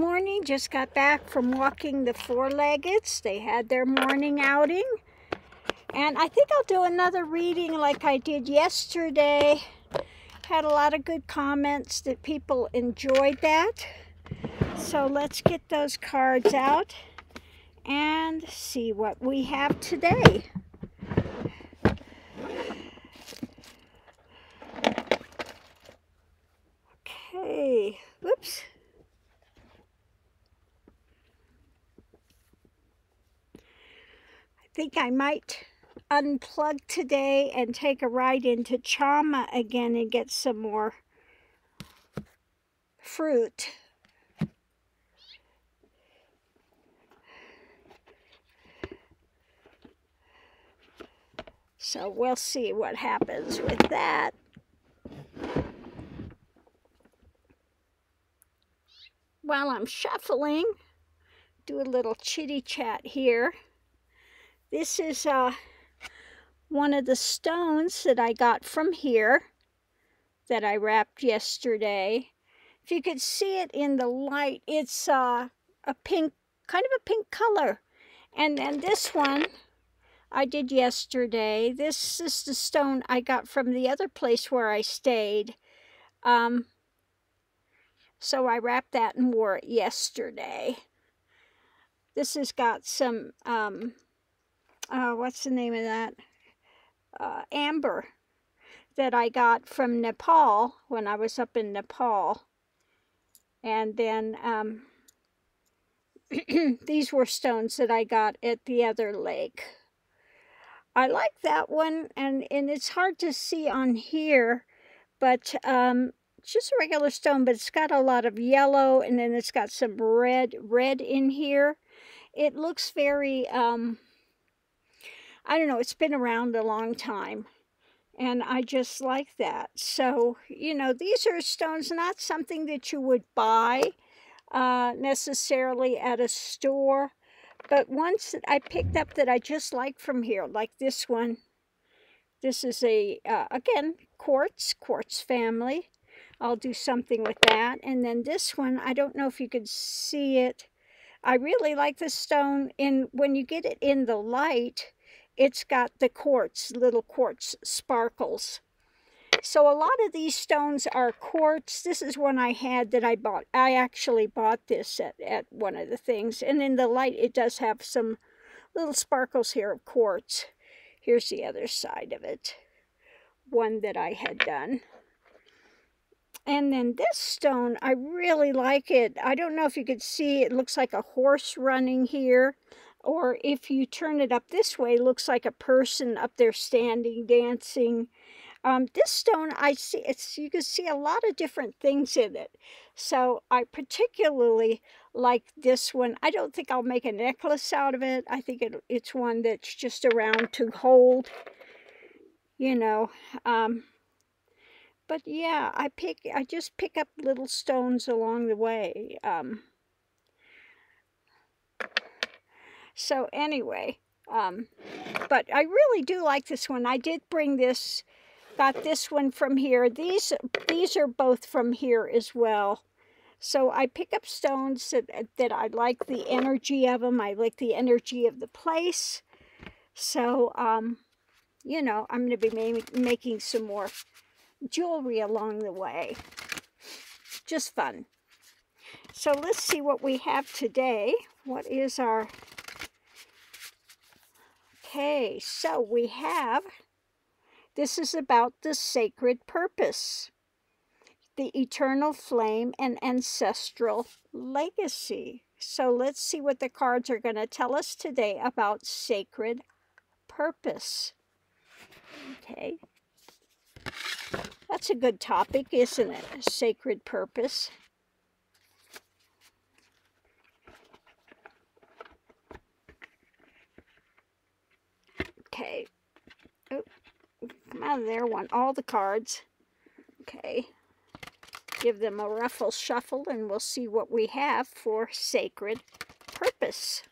Morning, just got back from walking the four-leggeds. They had their morning outing. And I think I'll do another reading like I did yesterday. Had a lot of good comments that people enjoyed that. So let's get those cards out and see what we have today. Okay, whoops. I think I might unplug today and take a ride into Chama again and get some more fruit. So we'll see what happens with that. While I'm shuffling, do a little chitty chat here. This is one of the stones that I got from here that I wrapped yesterday. If you could see it in the light, it's a pink, kind of a pink color. And then this one I did yesterday. This is the stone I got from the other place where I stayed. So I wrapped that and wore it yesterday. This has got some, what's the name of that? Amber that I got from Nepal when I was up in Nepal. And then these were stones that I got at the other lake. I like that one, and it's hard to see on here, but it's just a regular stone, but it's got a lot of yellow, and then it's got some red in here. It looks very, I don't know, it's been around a long time, and I just like that. So, you know, these are stones, not something that you would buy necessarily at a store, but ones that I picked up that I just like from here, like this one. This is a, again, quartz family. I'll do something with that. And then this one, I don't know if you could see it. I really like this stone. When you get it in the light, it's got the quartz, little quartz sparkles. So a lot of these stones are quartz. This is one I had that I bought. I actually bought this at one of the things. And in the light, it does have some little sparkles here of quartz. Here's the other side of it. One that I had done. And then this stone, I really like it. I don't know if you could see, it looks like a horse running here. Or if you turn it up this way, it looks like a person up there standing, dancing. This stone, you can see a lot of different things in it. So I particularly like this one. I don't think I'll make a necklace out of it. I think it's one that's just around to hold, you know. But yeah, I just pick up little stones along the way. So anyway, but I really do like this one. I did bring this. Got this one from here. These are both from here as well. So I pick up stones that I like the energy of them. I like the energy of the place. So, you know, I'm going to be making some more jewelry along the way. Just fun. So let's see what we have today. What is our... Okay, so we have... This is about the sacred purpose, the eternal flame, and ancestral legacy. So let's see what the cards are going to tell us today about sacred purpose. Okay. That's a good topic, isn't it? Sacred purpose. Okay. Oh. Come out of there, want all the cards. Okay. Give them a ruffle shuffle and we'll see what we have for sacred purpose.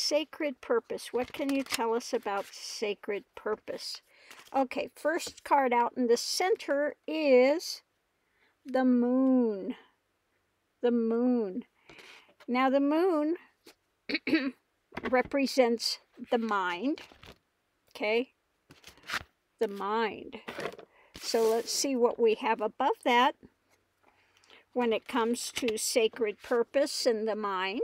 sacred purpose. What can you tell us about sacred purpose? Okay, first card out in the center is the moon. The moon. Now the moon represents the mind. Okay? The mind. So let's see what we have above that when it comes to sacred purpose and the mind.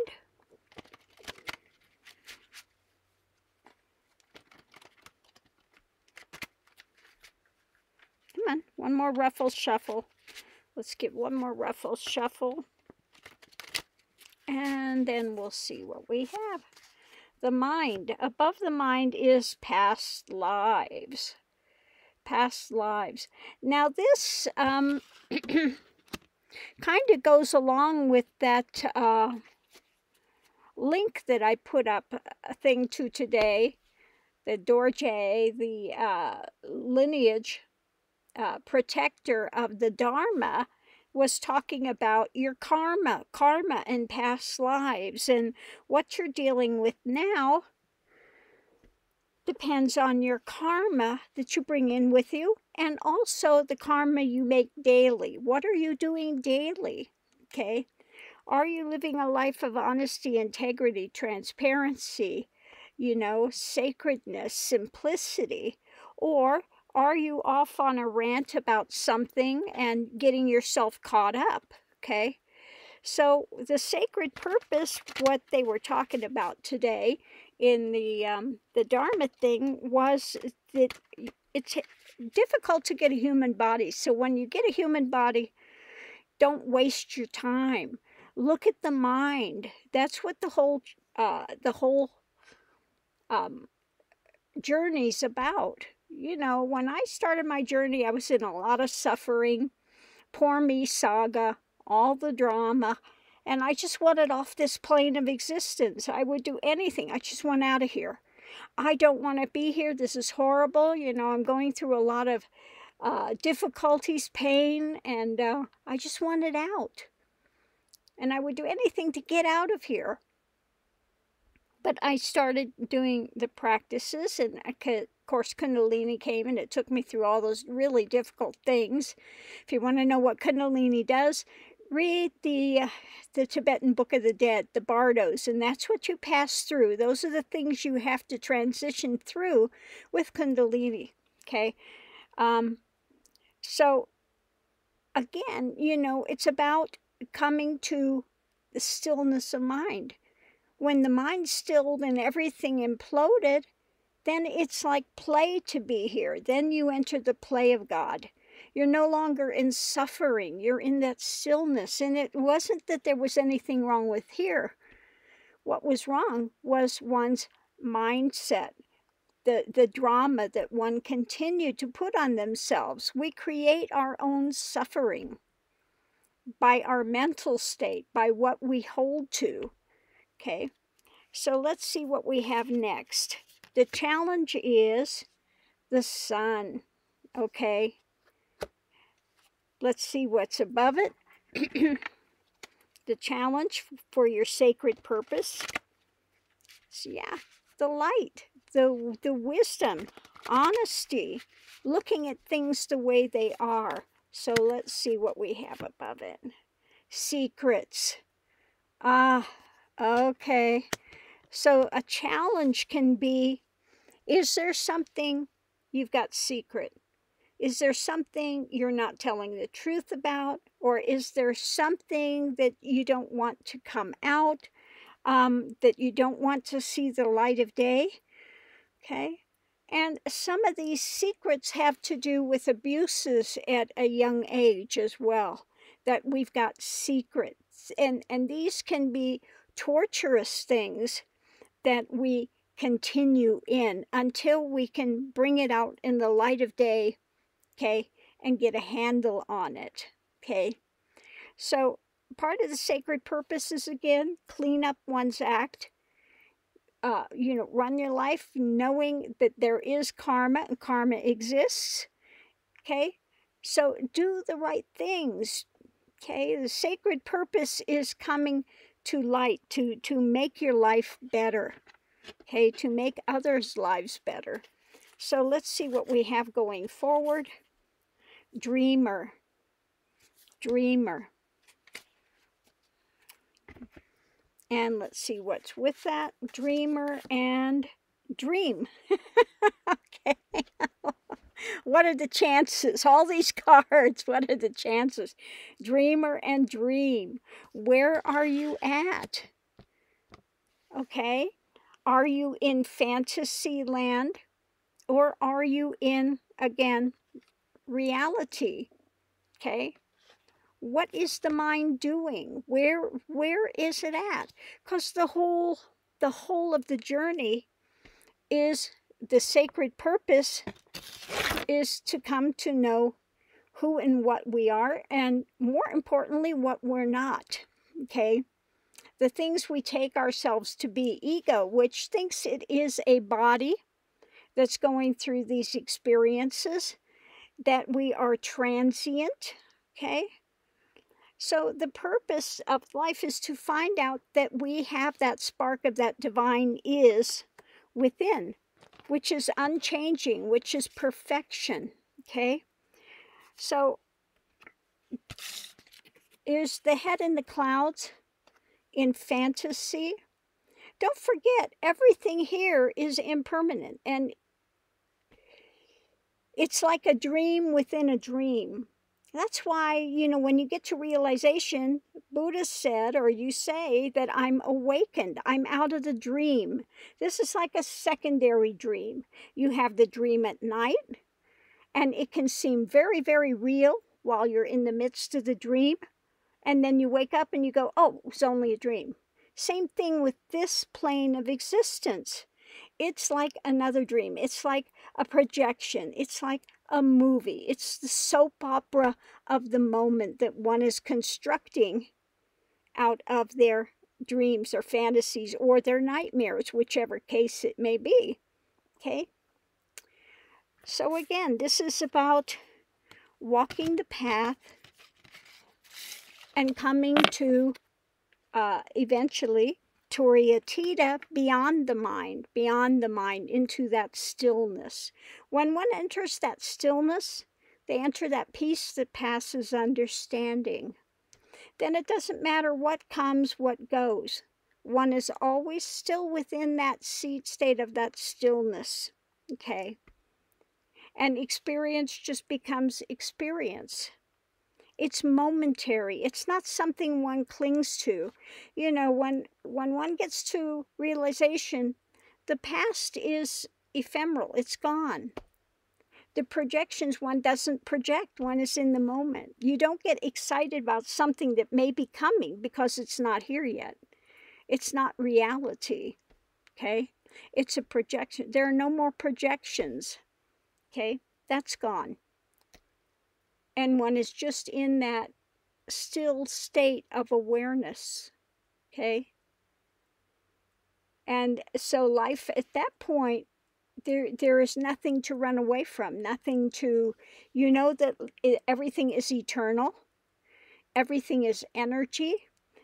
Come on, one more ruffle shuffle. Let's get one more ruffle shuffle. And then we'll see what we have. The mind. Above the mind is past lives. Past lives. Now this kind of goes along with that link that I put up a thing to today. The Dorje, the lineage protector of the Dharma, was talking about your karma and past lives, and what you're dealing with now depends on your karma that you bring in with you, and also the karma you make daily. What are you doing daily? Okay, are you living a life of honesty, integrity, transparency, you know, sacredness, simplicity, or are you off on a rant about something and getting yourself caught up? Okay, so the sacred purpose, what they were talking about today in the Dharma thing, was that it's difficult to get a human body. So when you get a human body, don't waste your time. Look at the mind. That's what the whole journey's about. You know, when I started my journey, I was in a lot of suffering, poor me saga, all the drama, and I just wanted off this plane of existence. I would do anything. I just want out of here. I don't want to be here. This is horrible. You know, I'm going through a lot of difficulties, pain, and I just wanted out. And I would do anything to get out of here. But I started doing the practices, and of course Kundalini came, and it took me through all those really difficult things. If you want to know what Kundalini does, read the Tibetan Book of the Dead, the Bardos, and that's what you pass through. Those are the things you have to transition through with Kundalini, okay? So, again, you know, it's about coming to the stillness of mind. When the mind's stilled and everything imploded, then it's like play to be here. Then you enter the play of God. You're no longer in suffering. You're in that stillness. And it wasn't that there was anything wrong with here. What was wrong was one's mindset, the drama that one continued to put on themselves. We create our own suffering by our mental state, by what we hold to. Okay, so let's see what we have next. The challenge is the sun. Okay, let's see what's above it. The challenge for your sacred purpose. So yeah, the light, the wisdom, honesty, looking at things the way they are. So let's see what we have above it. Secrets. Okay. So a challenge can be, is there something you've got secret? Is there something you're not telling the truth about? Or is there something that you don't want to come out, that you don't want to see the light of day? Okay. And some of these secrets have to do with abuses at a young age as well, that we've got secrets. And these can be torturous things that we continue in until we can bring it out in the light of day, okay, and get a handle on it, okay? So part of the sacred purpose is, again, clean up one's act. You know, run your life knowing that there is karma and karma exists, okay? So do the right things, okay? The sacred purpose is coming to light to make your life better, okay, to make others' lives better. So let's see what we have going forward. Dreamer, dreamer. And let's see what's with that. Dreamer and dream. Okay. What are the chances? All these cards, what are the chances? Dreamer and dream. Where are you at? Okay. Are you in fantasy land? Or are you in, again, reality? Okay. What is the mind doing? Where is it at? Because the whole of the journey is, the sacred purpose is to come to know who and what we are, and more importantly, what we're not. Okay. The things we take ourselves to be, ego, which thinks it is a body that's going through these experiences, that we are transient. Okay. So the purpose of life is to find out that we have that spark of that divine is within, which is unchanging, which is perfection. Okay. So is the head in the clouds in fantasy? Don't forget, everything here is impermanent, and it's like a dream within a dream. That's why, you know, when you get to realization, Buddha said, or you say, that I'm awakened. I'm out of the dream. This is like a secondary dream. You have the dream at night, and it can seem very, very real while you're in the midst of the dream. And then you wake up and you go, oh, it was only a dream. Same thing with this plane of existence. It's like another dream. It's like a projection. It's like a movie. It's the soap opera of the moment that one is constructing out of their dreams or fantasies or their nightmares, whichever case it may be. Okay? So again, this is about walking the path and coming to eventually Turiyatita, beyond the mind, into that stillness. When one enters that stillness, they enter that peace that passes understanding. Then it doesn't matter what comes, what goes. One is always still within that state of that stillness. Okay? And experience just becomes experience. It's momentary. It's not something one clings to. You know, when one gets to realization, the past is ephemeral. It's gone. The projections, one doesn't project. One is in the moment. You don't get excited about something that may be coming because it's not here yet. It's not reality. Okay? It's a projection. There are no more projections. Okay? That's gone. And one is just in that still state of awareness. Okay? And so life at that point, there is nothing to run away from, nothing to, you know that everything is eternal. Everything is energy.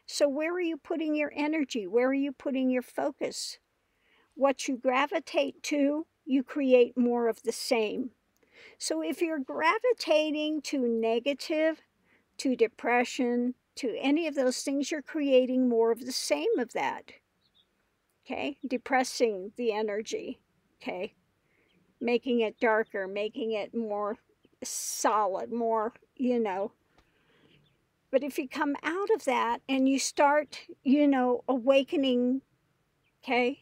So where are you putting your energy? Where are you putting your focus? What you gravitate to, you create more of the same. So if you're gravitating to negative, to depression, to any of those things, you're creating more of the same of that. Okay? Depressing the energy. Okay? Making it darker, making it more solid, more, you know. But if you come out of that and you start, you know, awakening, okay,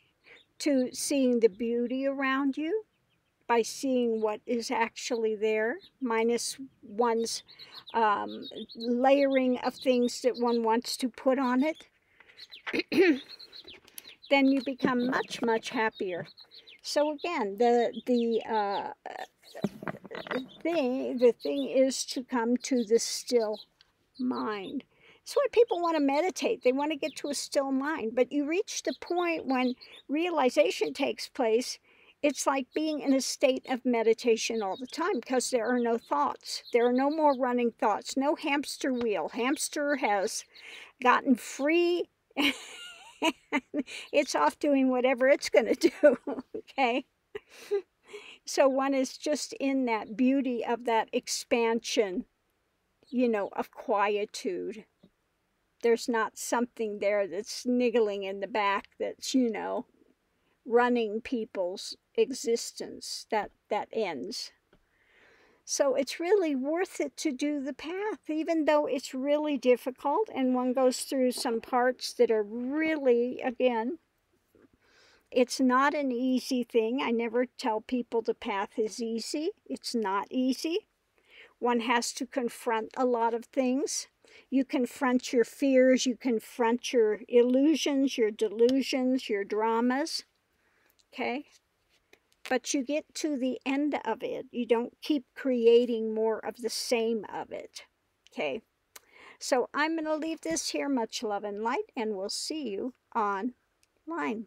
to seeing the beauty around you, by seeing what is actually there, minus one's layering of things that one wants to put on it, then you become much, much happier. So again, the thing is to come to the still mind. That's why people want to meditate. They want to get to a still mind. But you reach the point when realization takes place. It's like being in a state of meditation all the time because there are no thoughts. There are no more running thoughts. No hamster wheel. Hamster has gotten free It's off doing whatever it's going to do, okay? So one is just in that beauty of that expansion, you know, of quietude. There's not something there that's niggling in the back that's, you know, running people's existence that ends. So it's really worth it to do the path, even though it's really difficult and one goes through some parts that are really, again, it's not an easy thing. I never tell people the path is easy. It's not easy. One has to confront a lot of things. You confront your fears, you confront your illusions, your delusions, your dramas, okay? But you get to the end of it. You don't keep creating more of the same of it, okay? So I'm going to leave this here. Much love and light, and we'll see you online.